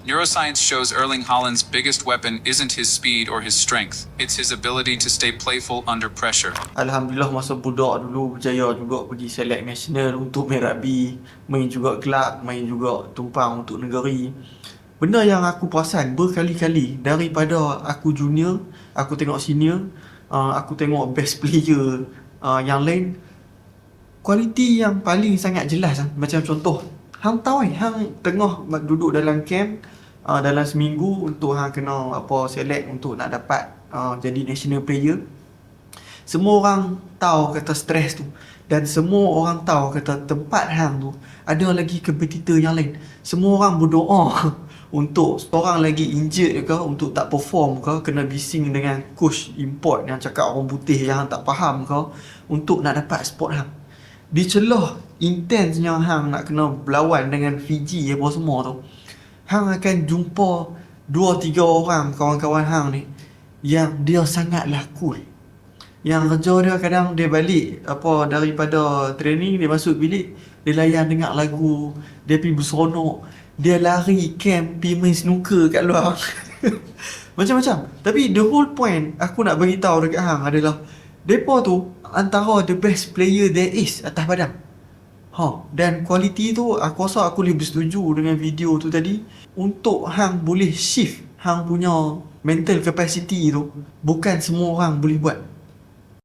Neuroscience shows Erling Haaland's biggest weapon isn't his speed or his strength, it's his ability to stay playful under pressure. Alhamdulillah masa budak dulu berjaya juga pergi select national untuk main rugby, main juga kelab, main juga tumpang untuk negeri. Benda yang aku perasan berkali-kali daripada aku junior, aku tengok senior, aku tengok best player yang lain, kualiti yang paling sangat jelas macam contoh, hang tahu hang tengah duduk dalam camp dalam seminggu untuk hang kena select untuk nak dapat jadi national player. Semua orang tahu kata stres tu, dan semua orang tahu kata tempat hang tu ada lagi kompetitor yang lain. Semua orang berdoa untuk seorang lagi injured ke, untuk tak perform ke, kena bising dengan coach import yang cakap orang putih yang tak faham ke, untuk nak dapat spot hang. Di celah intensnya hang nak kena berlawan dengan Fiji apa semua tu, hang akan jumpa 2-3 orang kawan-kawan hang ni yang dia sangatlah cool. Yang kerja dia kadang dia balik daripada training, dia masuk bilik, dia layan dengar lagu, dia pergi berseronok, dia lari camp pergi main snooker kat luar. Macam-macam. Tapi the whole point aku nak bagi tahu dekat hang adalah depa tu antara the best player there is atas padang. Dan kualiti tu aku rasa aku lebih setuju dengan video tu tadi. Untuk hang boleh shift hang punya mental capacity tu, bukan semua orang boleh buat.